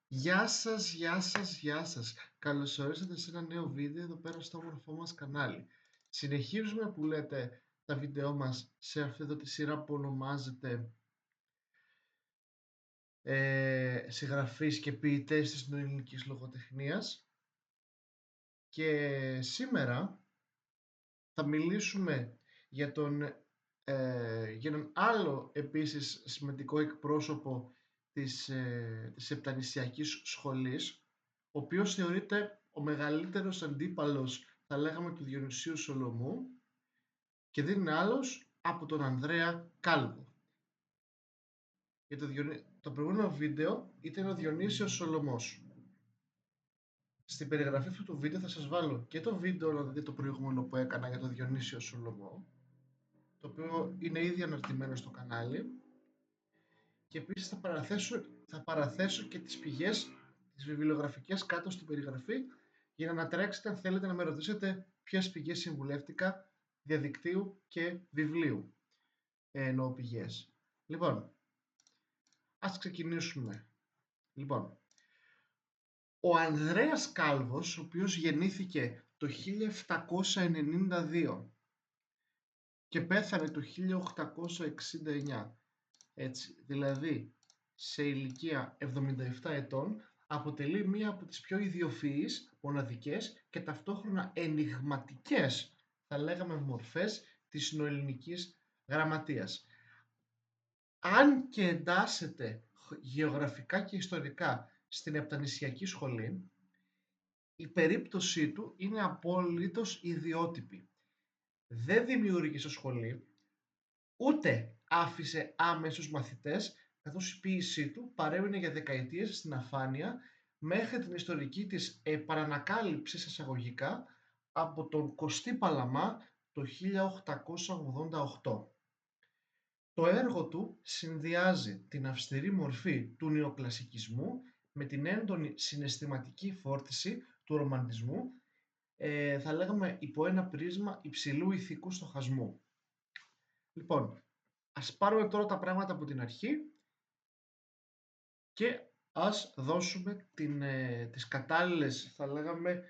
Γεια σας, γεια σας, γεια σας. Καλώς ορίσατε σε ένα νέο βίντεο εδώ πέρα στο όμορφό μας κανάλι. Συνεχίζουμε που λέτε τα βίντεό μας σε αυτή εδώ τη σειρά που ονομάζεται συγγραφείς και ποιητές της νοελληνικής λογοτεχνίας και σήμερα θα μιλήσουμε για για έναν άλλο επίσης σημαντικό εκπρόσωπο της επτανησιακής σχολής, ο οποίος θεωρείται ο μεγαλύτερος αντίπαλος, θα λέγαμε, του Διονυσίου Σολωμού και δεν είναι άλλος από τον Ανδρέα Κάλβο. Για το προηγούμενο βίντεο ήταν ο Διονύσιος Σολωμός. Στην περιγραφή αυτού του βίντεο θα σας βάλω και το βίντεο να δείτε το προηγούμενο που έκανα για τον Διονύσιο Σολωμό, το οποίο είναι ήδη αναρτημένο στο κανάλι, και επίσης θα παραθέσω και τις πηγές, τις βιβλιογραφικές κάτω στην περιγραφή, για να ανατρέξετε αν θέλετε να με ρωτήσετε ποιες πηγές συμβουλεύτηκα διαδικτύου και βιβλίου. Εννοώ πηγές. Λοιπόν, ας ξεκινήσουμε. Λοιπόν, ο Ανδρέας Κάλβος, ο οποίος γεννήθηκε το 1792 και πέθανε το 1869, έτσι, δηλαδή σε ηλικία 77 ετών, αποτελεί μία από τις πιο ιδιοφυείς, μοναδικές και ταυτόχρονα ενιγματικές, θα λέγαμε, μορφές της νοελληνικής γραμματείας. Αν και εντάσσεται γεωγραφικά και ιστορικά στην επτανησιακή σχολή, η περίπτωσή του είναι απόλυτος ιδιότυπη. Δεν δημιούργησε σχολή, ούτε άφησε άμεσους μαθητές, καθώς η ποίησή του παρέμεινε για δεκαετίες στην αφάνεια μέχρι την ιστορική της επανανακάλυψη εισαγωγικά από τον Κωστή Παλαμά το 1888. Το έργο του συνδυάζει την αυστηρή μορφή του νεοκλασικισμού με την έντονη συναισθηματική φόρτιση του ρομαντισμού, θα λέγαμε υπό ένα πρίσμα υψηλού ηθικού στοχασμού. Λοιπόν, ας πάρουμε τώρα τα πράγματα από την αρχή και ας δώσουμε τις κατάλληλες, θα λέγαμε,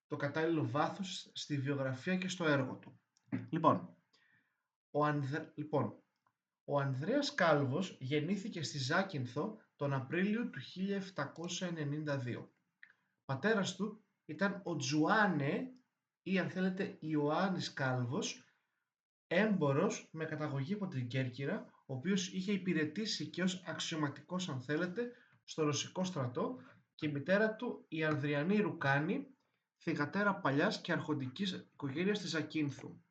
το κατάλληλο βάθος στη βιογραφία και στο έργο του. Ο Ανδρέας Κάλβος γεννήθηκε στη Ζάκυνθο τον Απρίλιο του 1792. Πατέρας του ήταν ο Τζουάνε, ή αν θέλετε Ιωάννης Κάλβος, έμπορος με καταγωγή από την Κέρκυρα, ο οποίος είχε υπηρετήσει και ως αξιωματικός, αν θέλετε, στο ρωσικό στρατό, και η μητέρα του η Ανδριανή Ρουκάνη, θυγατέρα παλιάς και αρχοντικής οικογένειας της Ζακύνθου.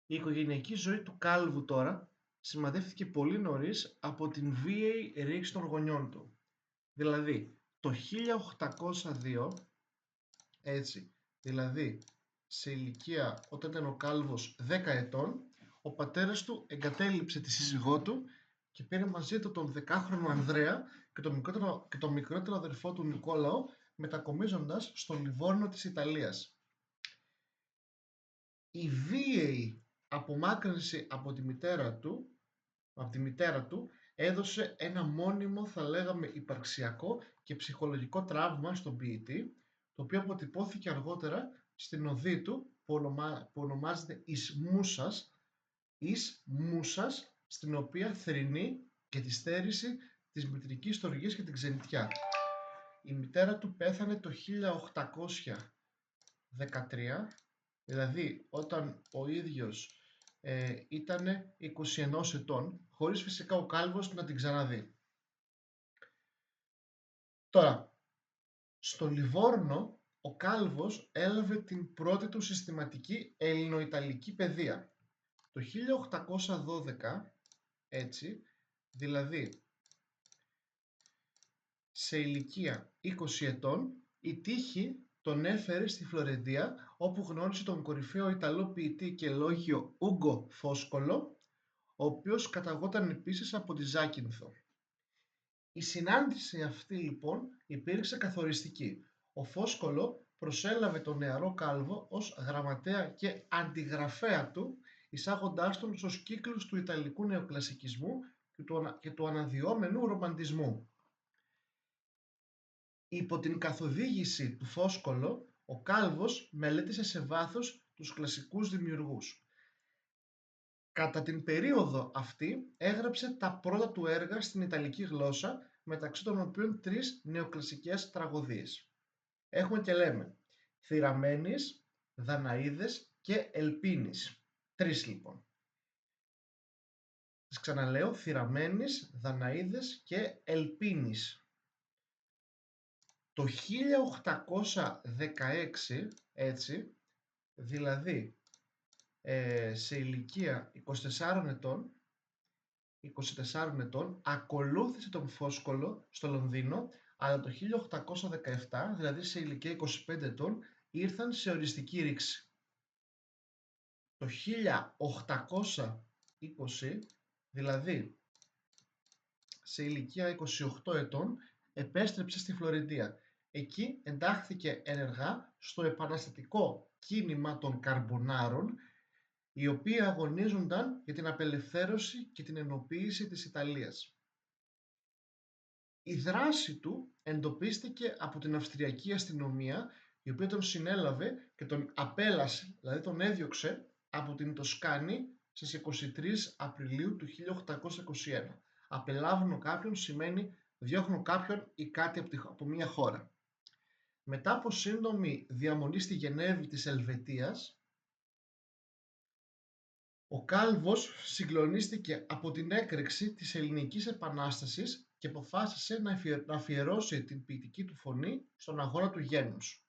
Η οικογενειακή ζωή του Κάλβου τώρα σημαδεύτηκε πολύ νωρίς από την βίαιη ρήξη των γονιών του. Δηλαδή, το 1802, έτσι, δηλαδή σε ηλικία όταν ήταν ο Κάλβος 10 ετών, ο πατέρας του εγκατέλειψε τη σύζυγό του και πήρε μαζί του τον 10χρονο Ανδρέα και το μικρότερο αδερφό του Νικόλαο, μετακομίζοντας στο Λιβόρνο της Ιταλίας. Η βίαιη απομάκρυνση από τη μητέρα του έδωσε ένα μόνιμο, θα λέγαμε, υπαρξιακό και ψυχολογικό τραύμα στον ποιητή, το οποίο αποτυπώθηκε αργότερα στην οδή του που ονομάζεται «Εις Μούσας», στην οποία θρηνεί και τη στέρηση της μητρικής στοργής και την ξενιτιά. Η μητέρα του πέθανε το 1813, δηλαδή όταν ο ίδιος ήταν 21 ετών, χωρίς φυσικά ο Κάλβος να την ξαναδεί. Τώρα, στο Λιβόρνο ο Κάλβος έλαβε την πρώτη του συστηματική ελληνοϊταλική παιδεία. Το 1812, έτσι, δηλαδή σε ηλικία 20 ετών, η τύχη τον έφερε στη Φλωρεντία, όπου γνώρισε τον κορυφαίο Ιταλό ποιητή και λόγιο Ούγκο Φόσκολο, ο οποίος καταγόταν επίσης από τη Ζάκυνθο. Η συνάντηση αυτή λοιπόν υπήρξε καθοριστική. Ο Φόσκολο προσέλαβε τον νεαρό Κάλβο ως γραμματέα και αντιγραφέα του, εισάγοντάς τον στους κύκλους του Ιταλικού νεοκλασικισμού και του αναδυόμενου ρομαντισμού. Υπό την καθοδήγηση του Φόσκολο, ο Κάλβος μελέτησε σε βάθος τους κλασικούς δημιουργούς. Κατά την περίοδο αυτή έγραψε τα πρώτα του έργα στην Ιταλική γλώσσα, μεταξύ των οποίων 3 νεοκλασικές τραγωδίες. Έχουμε και λέμε Θηραμένης, Δαναίδες και Ελπίνης. 3 λοιπόν. Σας ξαναλέω, Θηραμένης, Δαναίδες και Ελπίνης. Το 1816, έτσι, δηλαδή σε ηλικία 24 ετών, ακολούθησε τον Φόσκολο στο Λονδίνο, αλλά το 1817, δηλαδή σε ηλικία 25 ετών, ήρθαν σε οριστική ρήξη. Το 1820, δηλαδή σε ηλικία 28 ετών, επέστρεψε στη Φλωρεντία. Εκεί εντάχθηκε ενεργά στο επαναστατικό κίνημα των Καρμπονάρων, οι οποίοι αγωνίζονταν για την απελευθέρωση και την ενοποίηση της Ιταλίας. Η δράση του εντοπίστηκε από την Αυστριακή αστυνομία, η οποία τον συνέλαβε και τον απέλασε, δηλαδή τον έδιωξε από την Τοσκάνη στις 23 Απριλίου του 1821. Απελάβνω κάποιον σημαίνει διώχνω κάποιον ή κάτι από μια χώρα. Μετά από σύντομη διαμονή στη Γενέβη της Ελβετίας, ο Κάλβος συγκλονίστηκε από την έκρηξη της Ελληνικής Επανάστασης και αποφάσισε να αφιερώσει την ποιητική του φωνή στον αγώνα του γένους.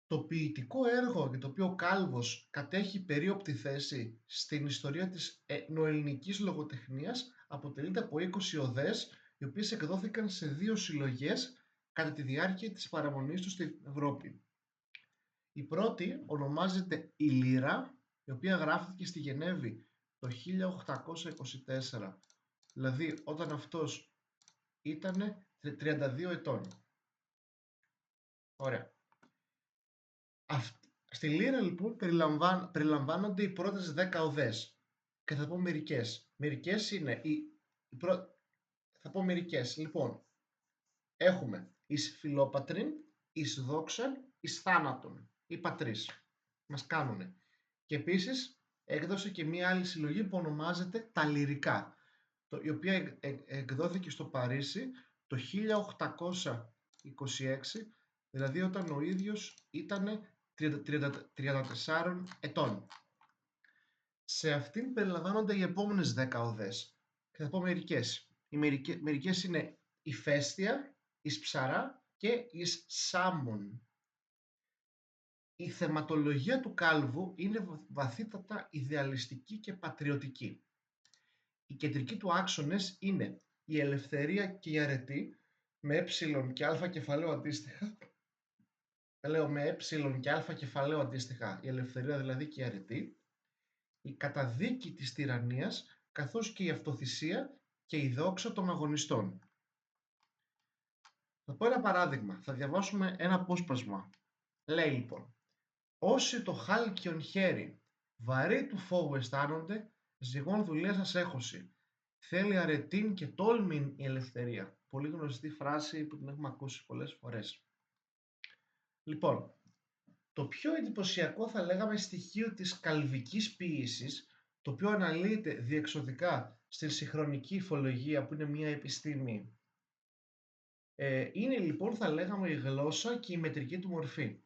Το ποιητικό έργο για το οποίο ο Κάλβος κατέχει περίοπτη θέση στην ιστορία της νοελληνικής λογοτεχνίας αποτελείται από 20 οδές, οι οποίες εκδόθηκαν σε 2 συλλογές κατά τη διάρκεια της παραμονής του στην Ευρώπη. Η πρώτη ονομάζεται «Η Λύρα», η οποία γράφτηκε στη Γενέβη το 1824, δηλαδή όταν αυτός ήταν 32 ετών. Ωραία. Στη Λύρα λοιπόν περιλαμβάνονται οι πρώτες 10 οδές και θα πω μερικές. Μερικές είναι θα πω μερικές. Λοιπόν, έχουμε εις φιλόπατριν, εις δόξαν, εις θάνατον. Είπα 3. Μας κάνουνε. Και επίσης έκδοσε και μία άλλη συλλογή που ονομάζεται «Τα Λυρικά», η οποία εκδόθηκε στο Παρίσι το 1826, δηλαδή όταν ο ίδιος ήταν 34 ετών. Σε αυτήν περιλαμβάνονται οι επόμενες 10 οδές και θα πω μερικές. Μερικές είναι η Φέστια, η Ψαρά και η Σάμον. Η θεματολογία του Κάλβου είναι βαθύτατα ιδεαλιστική και πατριωτική. Οι κεντρικοί του άξονες είναι η ελευθερία και η αρετή, με ε και α κεφαλαίο αντίστοιχα. Λέω με ε και α κεφαλαίο αντίστοιχα, η ελευθερία δηλαδή και η αρετή, η καταδίκη της τυραννίας, καθώς και η αυτοθυσία και η δόξα των αγωνιστών. Θα πω ένα παράδειγμα, θα διαβάσουμε ένα απόσπασμα. Λέει λοιπόν: «Όσοι το χάλκιον χέρι βαρύ του φόβου αισθάνονται, ζυγών δουλειά σας έχωση. Θέλει αρετήν και τόλμην η ελευθερία». Πολύ γνωστή φράση που την έχουμε ακούσει πολλές φορές. Λοιπόν, το πιο εντυπωσιακό θα λέγαμε στοιχείο της καλβικής ποίησης, το οποίο αναλύεται διεξοδικά στην συγχρονική υφολογία, που είναι μια επιστήμη, είναι λοιπόν θα λέγαμε η γλώσσα και η μετρική του μορφή.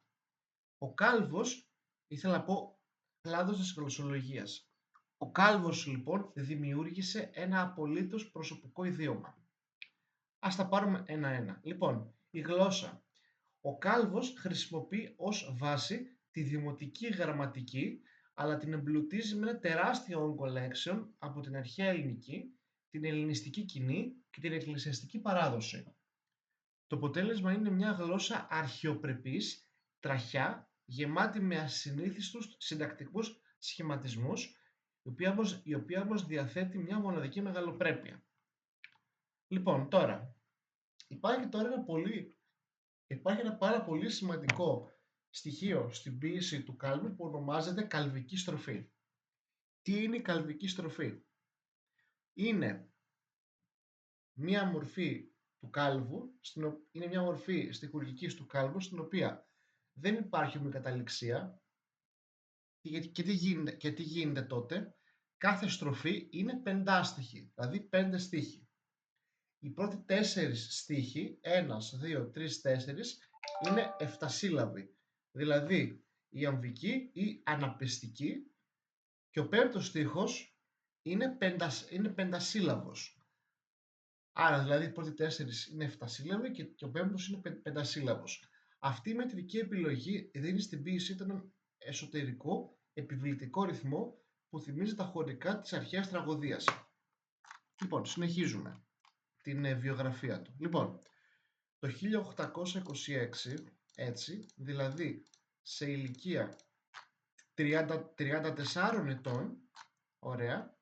Ο Κάλβος, ήθελα να πω κλάδος της γλωσσολογίας. Ο Κάλβος λοιπόν δημιούργησε ένα απολύτως προσωπικό ιδίωμα. Ας τα πάρουμε ένα-ένα. Λοιπόν, η γλώσσα. Ο Κάλβος χρησιμοποιεί ως βάση τη δημοτική γραμματική, αλλά την εμπλουτίζει με ένα τεράστιο όγκο λέξεων από την αρχαία ελληνική, την ελληνιστική κοινή και την εκκλησιαστική παράδοση. Το αποτέλεσμα είναι μια γλώσσα αρχαιοπρεπής, τραχιά, γεμάτη με ασυνήθιστους συντακτικούς σχηματισμούς, η οποία όμως διαθέτει μια μοναδική μεγαλοπρέπεια. Λοιπόν, τώρα, υπάρχει ένα πάρα πολύ σημαντικό στοιχείο στην ποίηση του Κάλβου που ονομάζεται καλβική στροφή. Τι είναι η καλβική στροφή? Είναι μια μορφή του κάλβου, είναι μια μορφή στιχουργικής του κάλβου, στην οποία δεν υπάρχει ομικαταληξία. Και τι γίνεται τότε? Κάθε στροφή είναι πεντάστιχη, δηλαδή 5 στίχοι. Οι πρώτοι 4 στίχοι, 1, 2, 3, 4, είναι εφτασύλλαβοι, δηλαδή η αμβική ή αναπεστική, και ο πέμπτος στίχος είναι πεντασύλλαβος. Άρα δηλαδή οι πρώτοι 4 είναι εφτασύλλαβοι και ο πέμπτος είναι πεντασύλλαβος. Αυτή η μετρική επιλογή δίνει στην ποίησή του έναν εσωτερικό επιβλητικό ρυθμό που θυμίζει τα χωρικά της αρχαίας τραγωδίας. Λοιπόν, συνεχίζουμε την βιογραφία του. Λοιπόν, το 1826, έτσι, δηλαδή σε ηλικία 34 ετών, ωραία,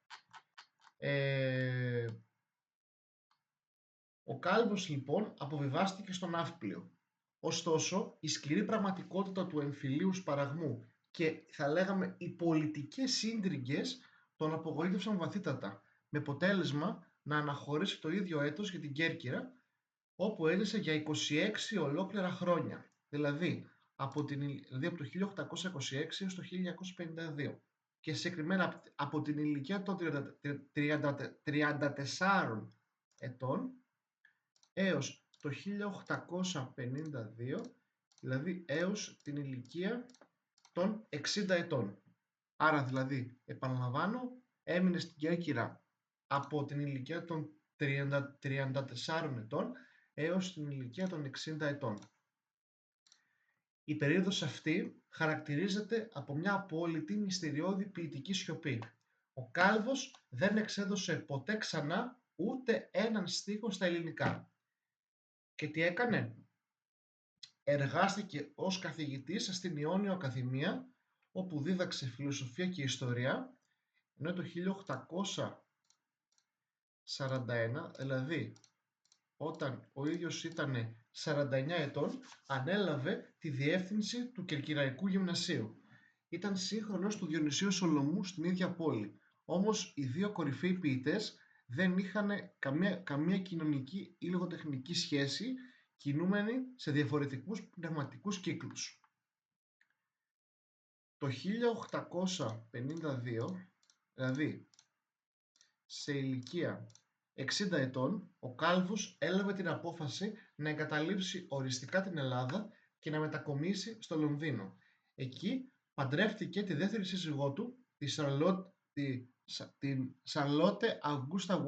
ο κάλβος λοιπόν αποβιβάστηκε στο Ναύπλιο. Ωστόσο, η σκληρή πραγματικότητα του εμφυλίου σπαραγμού και θα λέγαμε οι πολιτικές σύντριγγες τον απογοήτευσαν βαθύτατα, με αποτέλεσμα να αναχωρήσει το ίδιο έτος για την Κέρκυρα, όπου έζησε για 26 ολόκληρα χρόνια, δηλαδή από το 1826 έως το 1952, και συγκεκριμένα από την ηλικία των 34 ετών έως το 1852, δηλαδή έως την ηλικία των 60 ετών. Άρα δηλαδή, επαναλαμβάνω, έμεινε στην Κέρκυρα από την ηλικία των 34 ετών έως την ηλικία των 60 ετών. Η περίοδος αυτή χαρακτηρίζεται από μια απόλυτη μυστηριώδη ποιητική σιωπή. Ο κάλβος δεν εξέδωσε ποτέ ξανά ούτε έναν στίχο στα ελληνικά. Και τι έκανε? Εργάστηκε ως καθηγητής στην Ιόνιο Ακαδημία, όπου δίδαξε φιλοσοφία και ιστορία, ενώ το 1841, δηλαδή όταν ο ίδιος ήταν 49 ετών, ανέλαβε τη διεύθυνση του Κερκυραϊκού Γυμνασίου. Ήταν σύγχρονος του Διονυσίου Σολομού στην ίδια πόλη. Όμως οι δύο κορυφαίοι ποιητές δεν είχαν καμία κοινωνική ή λογοτεχνική σχέση, κινούμενοι σε διαφορετικούς πνευματικούς κύκλους. Το 1852, δηλαδή σε ηλικία 60 ετών, ο κάλβος έλαβε την απόφαση να εγκαταλείψει οριστικά την Ελλάδα και να μετακομίσει στο Λονδίνο. Εκεί παντρεύτηκε τη δεύτερη σύζυγό του, την Σαρλότε Αυγούστα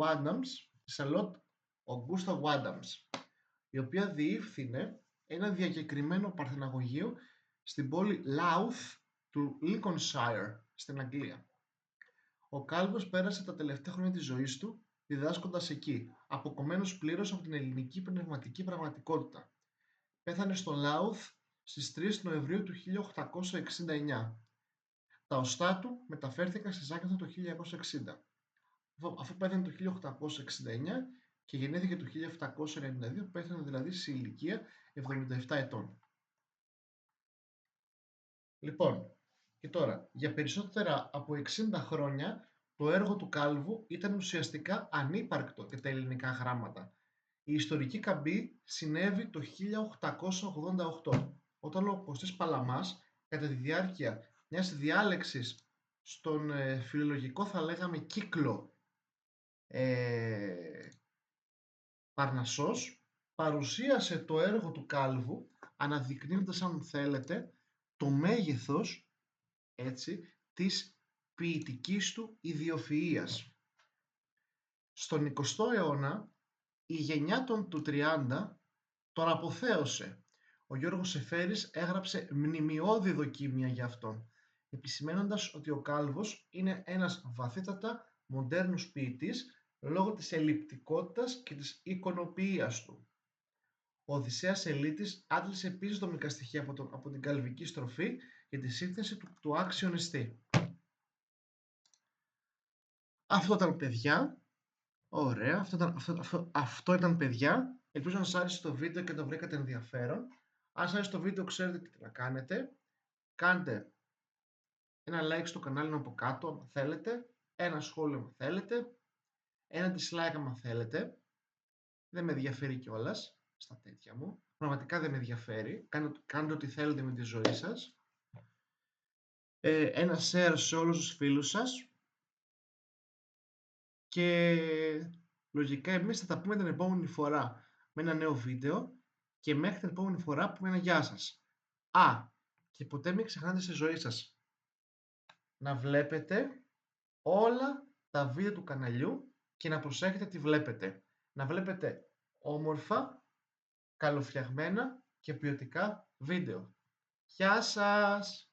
Βάνταμς, η οποία διεύθυνε ένα διακεκριμένο παρθεναγωγείο στην πόλη Louth του Lincolnshire στην Αγγλία. Ο κάλβος πέρασε τα τελευταία χρόνια της ζωής του διδάσκοντας εκεί, αποκομμένος πλήρως από την ελληνική πνευματική πραγματικότητα. Πέθανε στο Louth στις 3 Νοεμβρίου του 1869. Τα οστά του μεταφέρθηκαν στη Ζάκυνθο το 1960. Αφού πέθανε το 1869 και γεννήθηκε το 1792, πέθανε δηλαδή σε ηλικία 77 ετών. Λοιπόν, και τώρα, για περισσότερα από 60 χρόνια το έργο του κάλβου ήταν ουσιαστικά ανύπαρκτο για τα ελληνικά γράμματα. Η ιστορική καμπή συνέβη το 1888, όταν ο Κωστής Παλαμάς, κατά τη διάρκεια μιας διάλεξης στον φιλολογικό, θα λέγαμε, κύκλο Παρνασσός, παρουσίασε το έργο του κάλβου, αναδεικνύοντας, αν θέλετε, το μέγεθος, έτσι, της ποιητικής του ιδιοφυΐας. Στον 20ο αιώνα, η γενιά των του 30 τον αποθέωσε. Ο Γιώργος Εφέρης έγραψε μνημειώδη δοκίμια για αυτόν, επισημαίνοντας ότι ο κάλβος είναι ένας βαθύτατα μοντέρνος ποιητής λόγω της ελλειπτικότητας και της εικονοποιίας του. Ο Οδυσσέας Ελίτης άντλησε επίσης δομικά στοιχεία από την καλβική στροφή για τη σύνθεση του άξιον εστί. Αυτό ήταν, παιδιά. Ωραία, αυτό ήταν, παιδιά. Ελπίζω να σας άρεσε το βίντεο και το βρήκατε ενδιαφέρον. Αν σας άρεσε το βίντεο, ξέρετε τι να κάνετε. Κάντε ένα like στο κανάλι μου από κάτω αν θέλετε, ένα σχόλιο αν θέλετε, ένα dislike αν θέλετε. Δεν με ενδιαφέρει κιόλας στα τέτοια μου. Πραγματικά δεν με ενδιαφέρει. Κάντε ό,τι θέλετε με τη ζωή σας. Ένα share σε όλους τους φίλους σας. Και λογικά εμείς θα τα πούμε την επόμενη φορά με ένα νέο βίντεο. Και μέχρι την επόμενη φορά πούμε ένα γεια σας. Και ποτέ μην ξεχνάτε στη ζωή σας να βλέπετε όλα τα βίντεο του καναλιού και να προσέχετε τι βλέπετε. Να βλέπετε όμορφα, καλοφτιαγμένα και ποιοτικά βίντεο. Γεια σας!